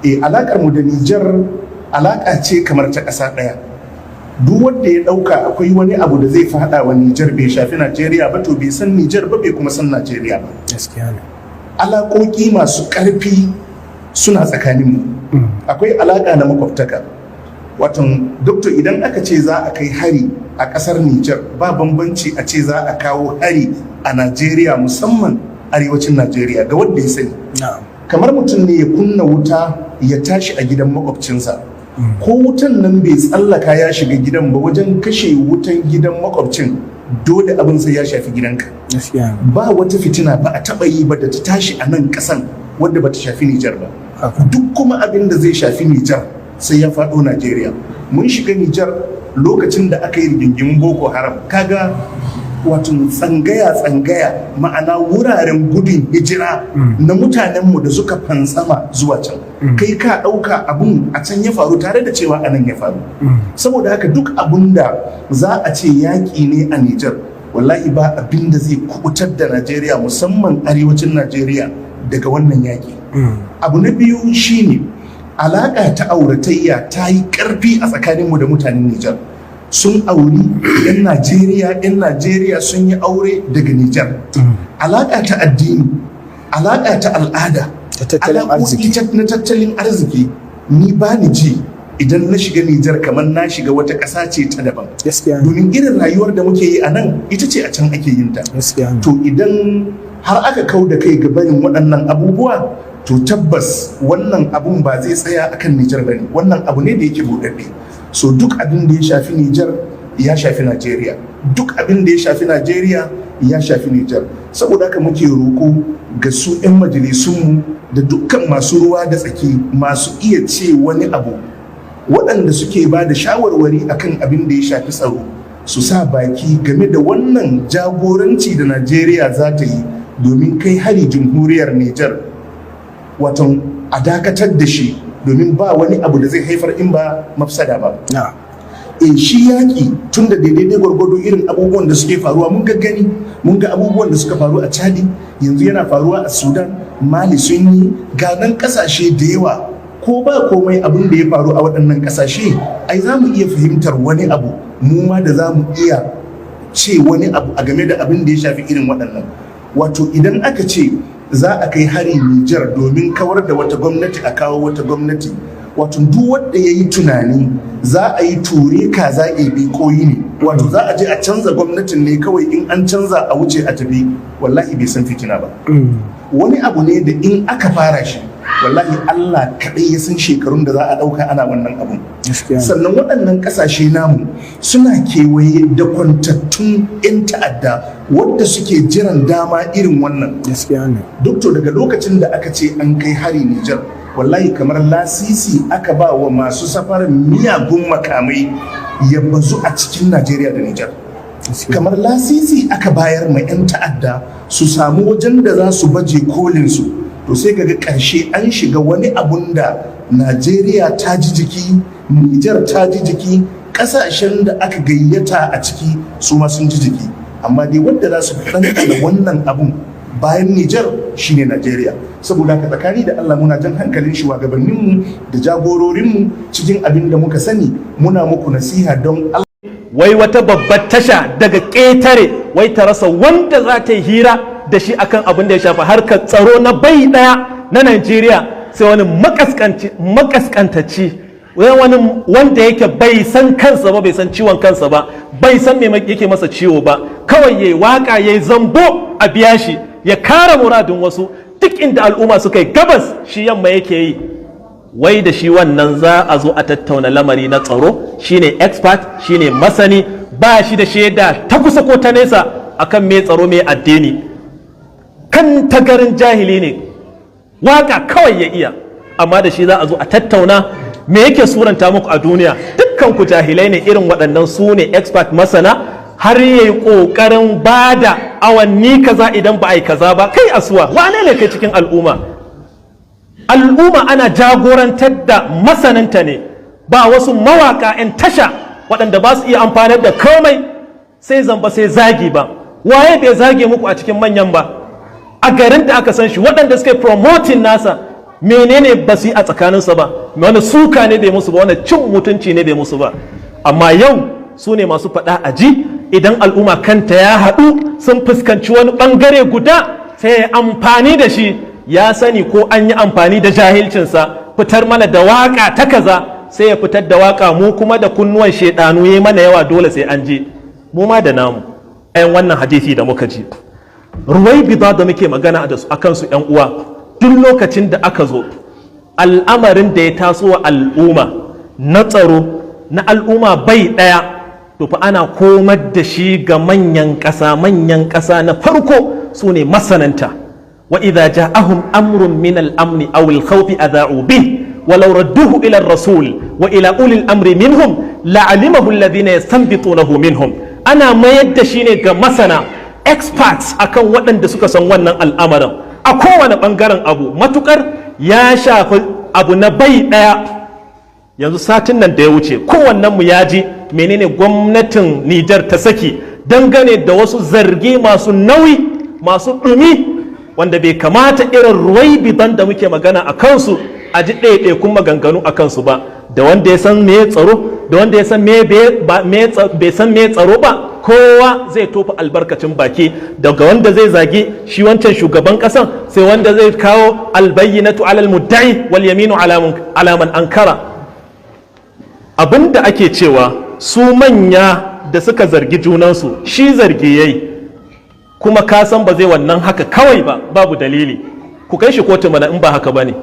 alakar mu da Nijar alaka ce kamar ta ƙasa ɗaya. Duk wanda ya ɗauka akwai wani abu da zai faɗa wa Nijar bai shafi Najeriya ba to bai san Nijar ba bai kuma san Najeriya ba. Gaskiya ne. Alaƙoƙi masu ƙarfi suna tsakaninmu. Akwai alaƙa na makwabtaka. Watan doktor, idan aka ce za a kai hari a ƙasar Nijar ba bambanci a ce za a kawo hari a Najeriya, musamman arewacin Najeriya ga wanda ya sani. Kamar mutum ne ya kunna wuta ya tashi a gidan makwabcinsa. Ko wutan nan bai tsallaka ya shiga gidan ba, wajen kashe wutan gidan makwabcin dole abin sai ya shafi gidanka. Ba wata fitina ba a taɓa yi ba da ta tashi a nan ƙasan wadda ba ta shafi Nijar ba. Duk kuma abin da zai shafi Nijar sai ya faɗo Najeriya. Mun shiga Nijar lokacin da aka yi rigingimin Boko Haram, kaga wato tsangaya ma'ana wuraren gudun hijira na mutanenmu da suka fantsama zuwa can. Kai ka ɗauka abun a can ya faru tare da cewa anan ya faru. Saboda haka duk abun da za a ce yaƙi ne a Nijar, wallahi ba abin da zai kubutar da Najeriya, musamman arewacin Najeriya, daga wannan yaƙi. Abu na biyu shine alaƙa ta auratayya ta yi ƙarfi a tsakaninmu da mutanen Nijar. Sun auri 'yan Najeriya sun yi aure daga Nijar. Alaƙa ta addini, alaƙa ta al'ada, alaƙoƙi na tattalin arziki, ni ba ni ji idan na shiga Nijar kamar na shiga wata ƙasa ce ta daban. Domin irin rayuwar da muke yi a nan ita ce a can ake yin ta. To idan har aka kau da kai ga barin waɗannan abubuwa, to tabbas wannan abun ba zai tsaya akan Nijar bane. Wannan abu ne da yake buɗaɗɗe. So duk abin da ya shafi Nijar ya shafi Najeriya, duk abin da ya shafi Najeriya ya shafi Nijar. Saboda haka muke roƙo ga su 'yan majalisunmu da dukkan masu ruwa da tsaki, masu iya ce wani abu, waɗanda suke ba da shawarwari akan abin da ya shafi tsaro, su sa baki game da wannan jagoranci da Najeriya za ta yi domin kai hari jamhuriyar Nijar, waton a dakatar da shi, domin ba wani abu da zai haifar in ba mafsada ba. Shi yaƙi tun da daidai gwargwado irin abubuwan da suke faruwa mun gani, mun ga abubuwan da suka faru a Chadi, yanzu yana faruwa a Sudan, Mali sun yi, ga nan ƙasashe da yawa. Ko ba komai abin da ya faru a waɗannan ƙasashe, ai za mu iya fahimtar wani abu, mu ma da za mu iya ce wani abu a game da abin da ya shafi irin waɗannan. Wato idan aka ce za a kai hari Nijar domin kawar da wata gwamnati a kawo wata gwamnati, wato duk wanda ya yi tunani za a yi ture kaza ebe koyi ne, wato za a je a canza gwamnatin ne kawai, in an canza a wuce a tafi, wallahi bai san fitina ba. Wani abu ne da in aka fara shi, wallahi Allah kaɗai ya san shekarun da za a ɗauka ana wannan abun. Sannan waɗannan ƙasashe namu suna kewaye da kwantattun 'yan ta'adda wadda suke jiran dama irin wannan. Doktor, daga lokacin da aka ce an kai hari Nijar, wallahi kamar lasisi aka ba wa masu safarin miyagun makamai ya bazu a cikin Najeriya da Nijar. Kamar lasisi aka bayar ma 'yan ta'adda su samu wajen da za su baje kolinsu. To sai ga ƙarshe an shiga wani abun da Najeriya ta ji jiki, Nijar ta ji jiki, ƙasashen da aka gayyata a ciki su ma sun ji jiki. Amma dai wanda za su ɗanɗana wannan abun bayan Nijar shine Najeriya. Saboda haka tsakani da Allah muna jan hankalin shugabanninmu da jagororinmu cikin abin da muka sani, muna muku nasiha don Allah. Wai wata babbar tasha daga ƙetare wai ta rasa wanda za ta yi hira da shi akan abin da ya shafa harkar tsaro na bai daya na Najeriya, sai wani makaskantaci, wani wanda yake bai san kansa ba, bai san ciwon kansa ba, bai san me yake masa ciwo ba, kawai yayi waka yayi zambo a biya shi ya kare muradin wasu. Duk inda al'umma suka yi gabas shi yamma yake yi. Wai da shi wannan za a zo a tattauna lamari na tsaro, shine expert, shine masani, ba shi da shaida ta kusa ko ta nesa akan me tsaro me addini. Kan tagarin jahili ne, waka kawai ya iya, amma da shi za a zo a tattauna me yake suranta muku a duniya. Dukkan ku jahilai ne, irin waɗannan su ne expert masana, har yayi ƙoƙarin bada awanni kaza idan ba a yi kaza ba. Kai asuwa, wane ne kai cikin al'umma? Al'umma ana jagorantar da masananta ne, ba wasu mawaka 'yan tasha waɗanda ba su iya amfanar da komai sai zamba sai zagi ba. Waye bai zage muku a cikin manyan ba? A garin da aka san shi, waɗanda suka yi promoting nasa menene ba su yi a tsakaninsa ba, wani suka ne bai musu ba, wani cin mutunci ne bai musu ba. Amma yau su ne masu faɗa a ji. Idan al'umma kanta ya haɗu sun fuskanci wani ɓangare guda, sai ya amfani da shi, ya sani ko an yi amfani da jahilcinsa fitar mana da waƙa ta kaza, sai ya fitar da waƙa mu kuma da kunnuwan shaidanu ya mana yawa, dole sai an je mu ma da namu. Ayan wannan hadisi da muka ji, Ruwaibida da muke magana a kansu ‘yan uwa, duk lokacin da aka zo al'amarin da ya taso wa al'umma na tsaro na al'umma bai ɗaya, to fa ana komar da shi ga manyan ƙasa na farko su ne masananta. Wa idza ja'ahum amrun min al-amni aw al-khawfi adha'u bih walau radduhu ila ar-rasul wa ila ulil amri minhum la'alimahu alladhina yastanbitunahu minhum. Ana mayar da shi ne ga masana, experts akan waɗanda suka san wannan al'amarin a kowane ɓangaren abu, matukar ya shafi abu na bai ɗaya. Yanzu satin nan da ya wuce kowannenmu ya ji menene gwamnatin Nijar ta saki dangane da wasu zargi masu nauyi, masu ɗumi, wanda bai kamata irin Ruwaibidan da muke magana a kansu a ji ɗaiɗaikun maganganu a kansu ba, da wanda ya san me tsaro, da wanda ya san bai san me tsaro ba. Kowa zai tofa albarkacin baki, daga wanda zai zagi shi wancan shugaban kasan, sai wanda zai kawo albayyinatu alal mudda'i wal yaminu ala man ankara. Abinda ake cewa su manya da suka zargi junansu, shi zargi yayi, kuma ka san ba zai wannan haka kawai ba, babu dalili, ku kai shi kotu mana in ba haka bane.